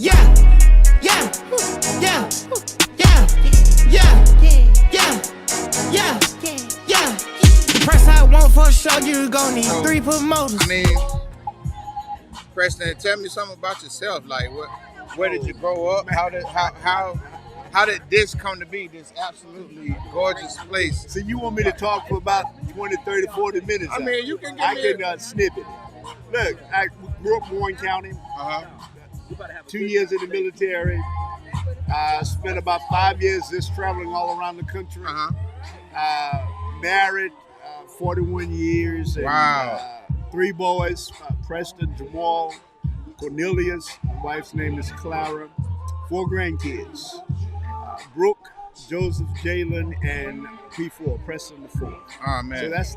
Yeah, yeah, yeah, yeah, yeah, yeah, yeah, yeah. Press I want for sure, you gon' need 3 promoters. I mean, Preston, tell me something about yourself. Like, where did you grow up? How did this come to be? This absolutely gorgeous place. So you want me to talk for about 20, 30, 40 minutes? I mean, you can give I me. can snip it. Look, I grew up in Warren County. 2 years in the military. Spent about 5 years just traveling all around the country. Married 41 years. And, Wow. 3 boys, Preston, Jamal, Cornelius. My wife's name is Clara. 4 grandkids. Brooke, Joseph, Jalen, and P4, Preston the 4th. Oh man. So that's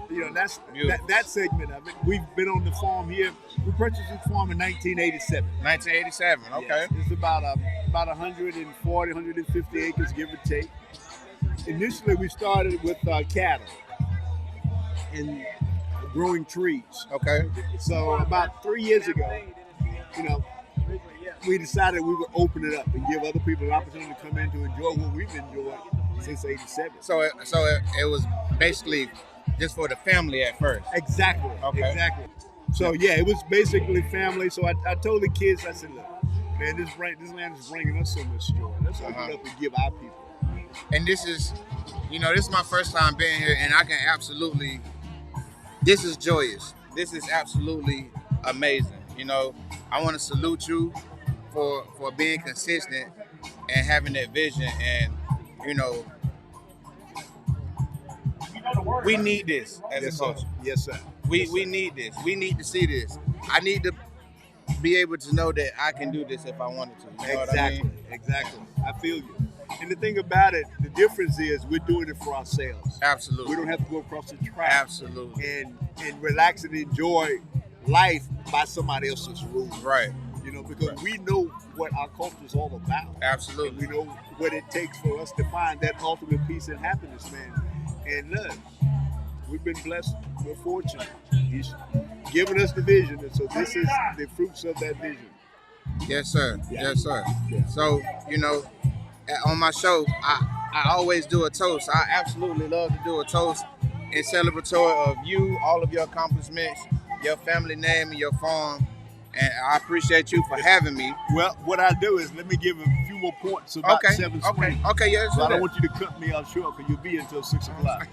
that segment of it. We've been on the farm here. We purchased this farm in 1987. 1987. Okay. Yes, it's about 140, 150 acres, give or take. Initially, we started with cattle and growing trees. Okay. So about 3 years ago, we decided we would open it up and give other people an opportunity to come in to enjoy what we've enjoyed since '87. So it was basically just for the family at first. Exactly. Okay. Exactly. So yeah, it was basically family. So I told the kids, I said, look, man, this land is bringing us so much joy. Let's open it up and give our people. And this is my first time being here, and I can absolutely. This is joyous. This is absolutely amazing. I want to salute you for being consistent and having that vision, and we need this as a culture. Yes, sir. We need this. We need to see this. I need to be able to know that I can do this if I wanted to. You know Exactly. what I mean? Exactly. I feel you. And the thing about it, the difference is we're doing it for ourselves. Absolutely. We don't have to go across the track. Absolutely. And relax and enjoy life by somebody else's rules. Right. Because we know what our culture is all about. Absolutely. And we know what it takes for us to find that ultimate peace and happiness, man. And look, we've been blessed. We're fortunate. He's given us the vision, and so this is the fruits of that vision. Yes, sir. Yeah. Yes, sir. Yeah. So, on my show, I always do a toast. I absolutely love to do a toast in celebratory of you, all of your accomplishments, your family name, and your farm. And I appreciate you for having me. Well, what I do is let me give a few more points about 7 Spring. Okay, yes. So I don't want you to cut me off short because you'll be until 6 o'clock.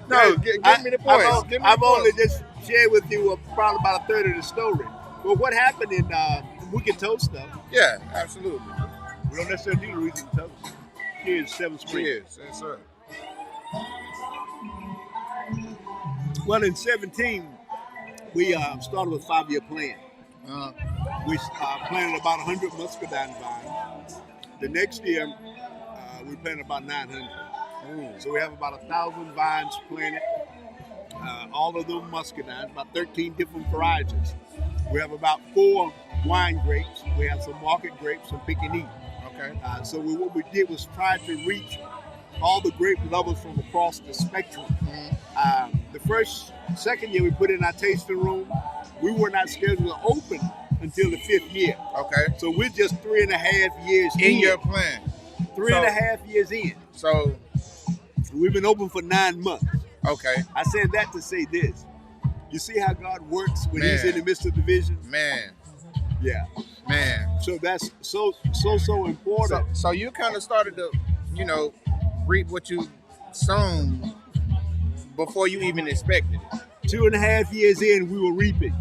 No, give me the points. I've only just shared with you probably about a third of the story. But what happened in we can toast stuff. Yeah, absolutely. We don't necessarily need a reason to toast. Cheers, 7 Spring. Cheers, yes, sir. Well, in 17, we started with a 5-year plan. We planted about 100 muscadine vines. The next year, we planted about 900. So we have about 1,000 vines planted. All of them muscadines, about 13 different varieties. We have about 4 wine grapes. We have some market grapes, some pick and eat. Okay. So what we did was try to reach all the grape lovers from across the spectrum. The second year we put in our tasting room. We were not scheduled to open until the 5th year. Okay. So we're just 3.5 years in. Your plan. 3.5 years in. So we've been open for 9 months. Okay. I said that to say this. You see how God works when He's Man. in the midst of division? Man. Yeah. Man. So that's so important. So you kind of started to, reap what you sown before you even expected it. 2.5 years in, we were reaping.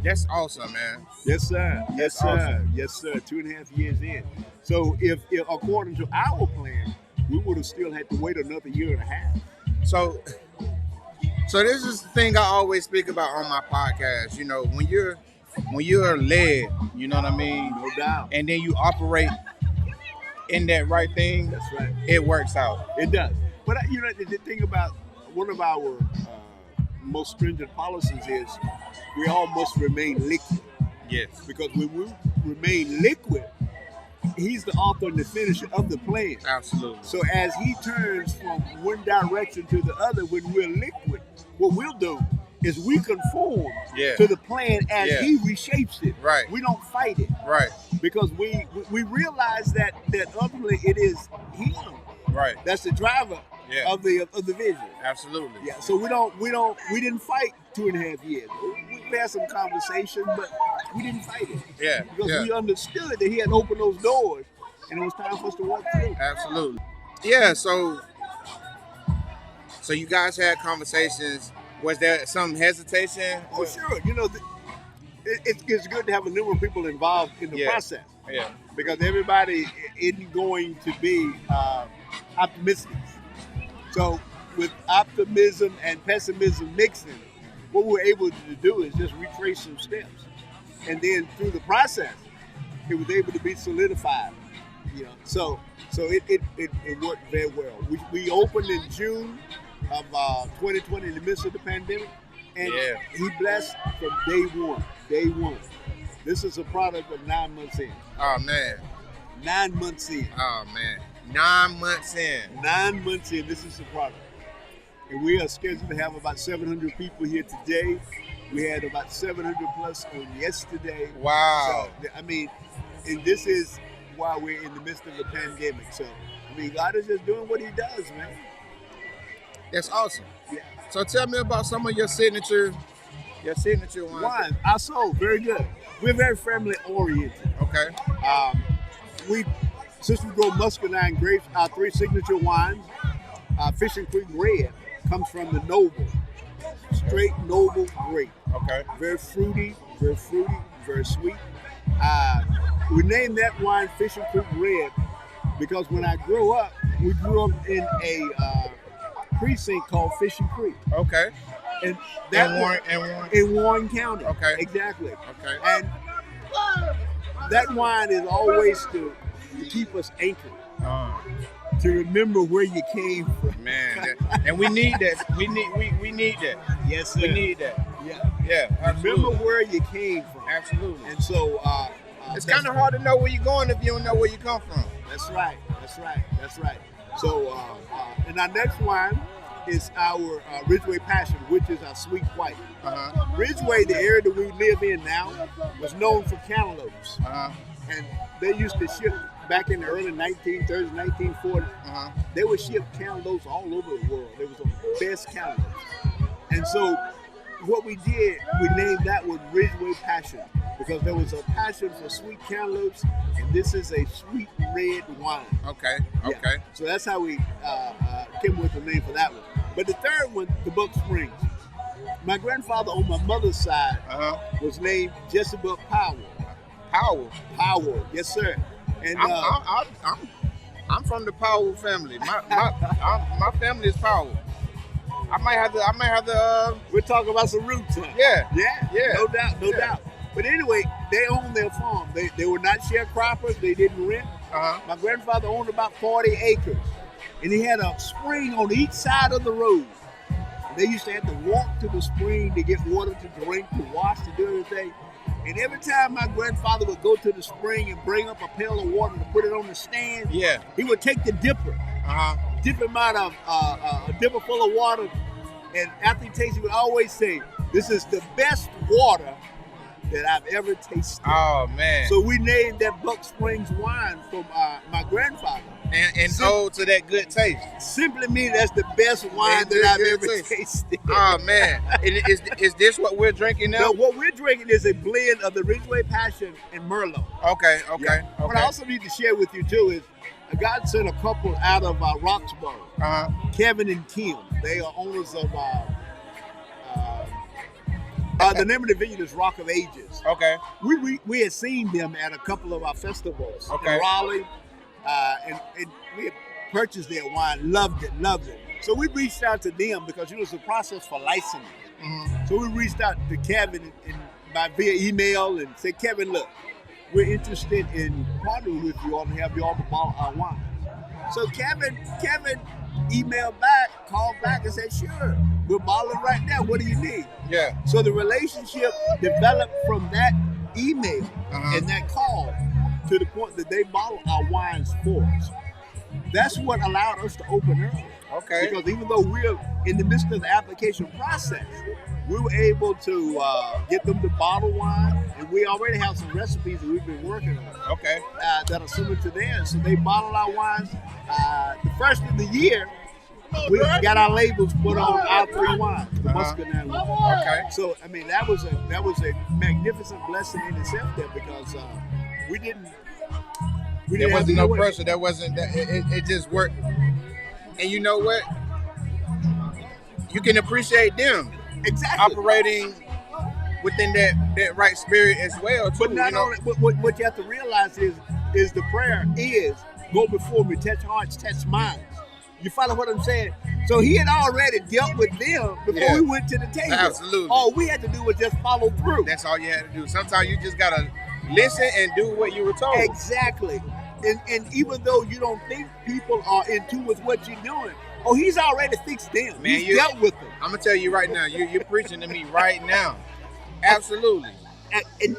That's awesome, man. Yes, sir. Yes, That's sir. awesome. Yes, sir. 2.5 years in. So if according to our plan, we would have still had to wait another year and a half. So this is the thing I always speak about on my podcast. When you're led, you know what I mean? No doubt. And then you operate in that right thing. That's right. It works out. It does. But the thing about one of our most stringent policies is we all must remain liquid. Yes. Because when we remain liquid, He's the author and the finisher of the plan. Absolutely. So as He turns from one direction to the other, when we're liquid, what we'll do is we conform Yeah. to the plan as Yeah. he reshapes it. Right. We don't fight it Right. because we realize that ultimately it is him Right. that's the driver Yeah. of the vision. Absolutely. Yeah. So we didn't fight 2.5 years. We had some conversation, but we didn't fight it. Yeah. Because Yeah. we understood that he had opened those doors and it was time for us to walk through. Absolutely. Yeah. So you guys had conversations. Was there some hesitation? Oh, sure. You know, it's good to have a number of people involved in the Yeah. process Yeah. because everybody isn't going to be optimistic. So with optimism and pessimism mixing, what we're able to do is just retrace some steps. And then through the process, it was able to be solidified. You know, so it worked very well. We opened in June of 2020 in the midst of the pandemic, and Yeah. he blessed from day one. Day one. This is a product of 9 months in. Oh man. 9 months in. Oh man. 9 months in. 9 months in, this is the product. And we are scheduled to have about 700 people here today. We had about 700 plus on yesterday. Wow. So, I mean, and this is why we're in the midst of the pandemic. So, I mean, God is just doing what he does, man. That's awesome. Yeah. So tell me about some of your signature wines. Wine, our soul, very good. We're very family oriented. Okay. Since we grow muscadine grapes, our 3 signature wines, Fishing Creek Red comes from the Noble, straight Noble grape. Okay. Very fruity, very sweet. We named that wine Fishing Creek Red because when I grew up in a precinct called Fishing Creek. Okay. And that in Warren County. Okay. Exactly. Okay. And that wine is always to keep us anchored, to remember where you came from. Man, and we need that. We need that. Yes, sir. We need that. Yeah. Yeah. Absolutely. Remember where you came from. Absolutely. And so It's kind of hard to know where you're going if you don't know where you come from. That's right. So, and our next wine is our Ridgeway Passion, which is our sweet white. Ridgeway, the area that we live in now, was known for cantaloupes. And they used to ship back in the early 1930s, 1940s. They would ship cantaloupes all over the world. They was the best cantaloupes. And so what we did, we named that one Ridgeway Passion because there was a passion for sweet cantaloupes, and this is a sweet red wine. Okay. Yeah. Okay. So that's how we came with the name for that one. But the third one, the Buck Springs. My grandfather on my mother's side was named Jezebel Powell. Powell, yes sir. And I'm from the Powell family. My family is Powell. I might have to. We're talking about some roots, huh? Yeah. No doubt. But anyway, they owned their farm. They were not sharecroppers. They didn't rent. My grandfather owned about 40 acres, and he had a spring on each side of the road. They used to have to walk to the spring to get water to drink, to wash, to do everything. And every time my grandfather would go to the spring and bring up a pail of water to put it on the stand, he would take the dipper, dip him out of a dipper full of water, and after he tasted, he would always say, "This is the best water that I've ever tasted." Oh man! So we named that Buck Springs wine from my grandfather. And ode to that good taste. Simply means that's the best wine that I've ever tasted. Oh man! Is this what we're drinking now? No, what we're drinking is a blend of the Ridgeway Passion and Merlot. Okay. Yeah. What I also need to share with you too is God sent a couple out of Roxborough, Kevin and Kim. They are owners of the name of the vineyard is Rock of Ages. Okay. We had seen them at a couple of our festivals in Raleigh, and we had purchased their wine, loved it. So we reached out to them because it's a process for licensing. So we reached out to Kevin via email and said, "Kevin, look, we're interested in partnering with you all and have you all to bottle our wine." So Kevin called back and said, "Sure, we're bottling right now. What do you need?" Yeah. So the relationship developed from that email and that call to the point that they bottle our wines for us. That's what allowed us to open early. Okay. Because even though we're in the midst of the application process, we were able to get them to bottle wine, and we already have some recipes that we've been working on. Okay. That are similar to theirs. So they bottle our wines. The first of the year, we got our labels put on our 3 wines, the Muscadine wine. Okay. So I mean, that was a magnificent blessing in itself there, because we didn't. There wasn't no pressure. There wasn't. It just worked. And you know what? You can appreciate them operating within that right spirit as well, too. But not only, what you have to realize is the prayer is, go before me, touch hearts, touch minds. You follow what I'm saying? So he had already dealt with them before we went to the table. Absolutely. All we had to do was just follow through. That's all you had to do. Sometimes you just gotta listen and do what you were told. Exactly. And even though you don't think people are in tune with what you're doing, he's already fixed them. Man, he's dealt with them. I'm gonna tell you right now, you're preaching to me right now. Absolutely.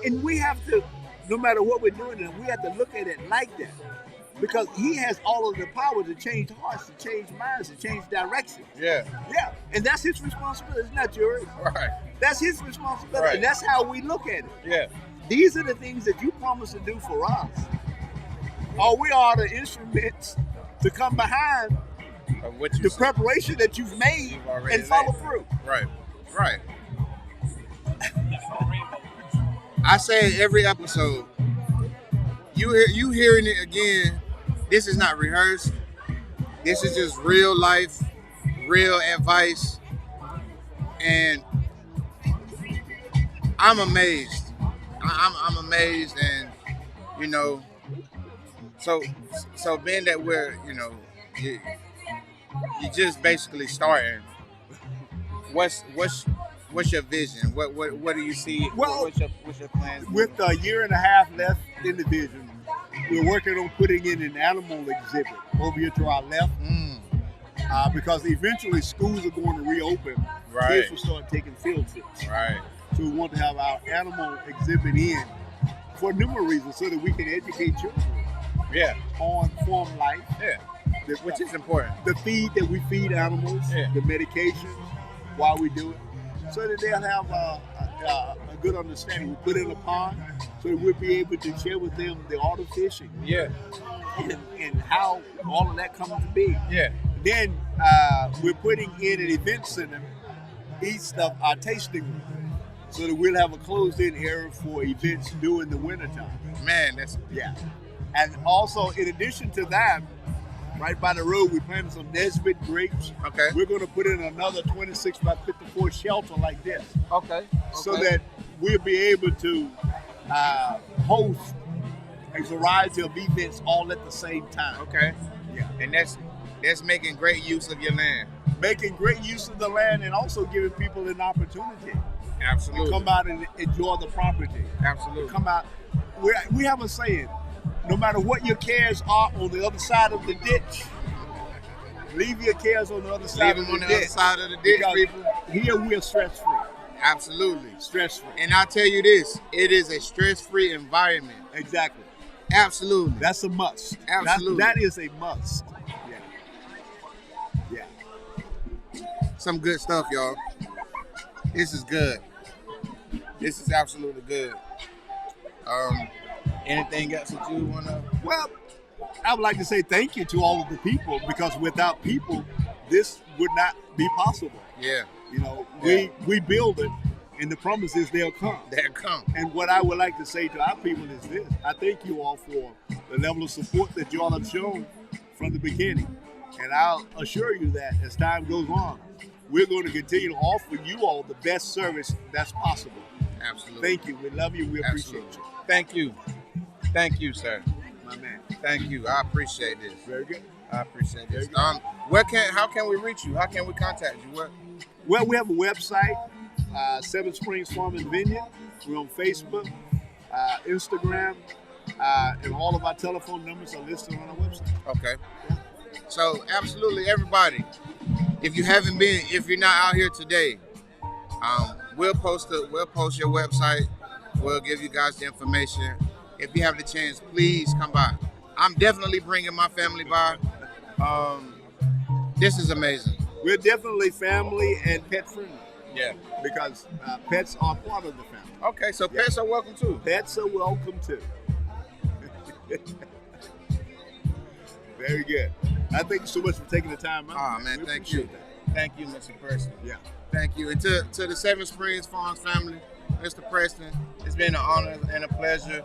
And we have to, no matter what we're doing, we have to look at it like that. Because he has all of the power to change hearts, to change minds, to change direction. Yeah. Yeah. And that's his responsibility. It's not yours. Right. That's his responsibility. Right. And that's how we look at it. Yeah. These are the things that you promised to do for us. Or we are the instruments to come behind the preparation that you've made and follow through. Right. Right. I say it every episode. You hearing it again. This is not rehearsed. This is just real life, real advice, and I'm amazed. I'm amazed, and you know, so being that we're, you know, you just basically starting. What's your vision? What do you see? Well, what's your plan? With a year and a half left in the vision, we're working on putting in an animal exhibit over here to our left. Because eventually schools are going to reopen. Right. Kids will start taking field trips. Right. So we want to have our animal exhibit in for numerous reasons, so that we can educate children. Yeah. On farm life. Yeah. Which is important. The feed that we feed animals. Yeah. The medications while we do it, so that they'll have a good understanding. We put in a pond, so that we'll be able to share with them the art of fishing. Yeah. And how all of that comes to be. Yeah. Then we're putting in an event center east of our tasting room, so that we'll have a closed-in area for events during the wintertime. Man, that's... Yeah. And also, in addition to that, right by the road, we planted some Nesbitt grapes. Okay. We're going to put in another 26 by 54 shelter like this. Okay. So that we'll be able to host a variety of events all at the same time. Okay. Yeah. And that's making great use of your land. Making great use of the land, and also giving people an opportunity. Absolutely. To come out and enjoy the property. Absolutely. Come out. We have a saying, no matter what your cares are on the other side of the ditch, leave your cares on the other side of the ditch. Leave them on the other side of the ditch, people. Here we are stress-free. Absolutely. Stress-free. And I'll tell you this, it is a stress-free environment. Exactly. Absolutely. That's a must. Absolutely. That is a must. Yeah. Some good stuff, y'all. This is good. This is absolutely good. Anything else that you want to... Well, I would like to say thank you to all of the people, because without people, this would not be possible. Yeah. You know, we build it, and the promise is they'll come. They'll come. And what I would like to say to our people is this. I thank you all for the level of support that you all have shown from the beginning. And I'll assure you that as time goes on, we're going to continue to offer you all the best service that's possible. Absolutely. Thank you. We love you. We appreciate you. Thank you. Thank you, sir. My man. Thank you. I appreciate this. Very good. I appreciate this. How can we reach you? How can we contact you? Well, we have a website, Seven Springs Farm and Vineyard. We're on Facebook, Instagram, and all of our telephone numbers are listed on our website. Okay. So absolutely everybody, if you're not out here today, we'll post your website. We'll give you guys the information. If you have the chance, please come by. I'm definitely bringing my family by. This is amazing. We're definitely family and pet friendly. Yeah. because pets are part of the family. Okay, so pets are welcome too. Pets are welcome too. Very good. I thank you so much for taking the time out. Oh man, We thank you. appreciate that. Thank you, Mr. Preston. Yeah. Thank you. And to the Seven Springs Farms family, Mr. Preston, it's been an honor and a pleasure.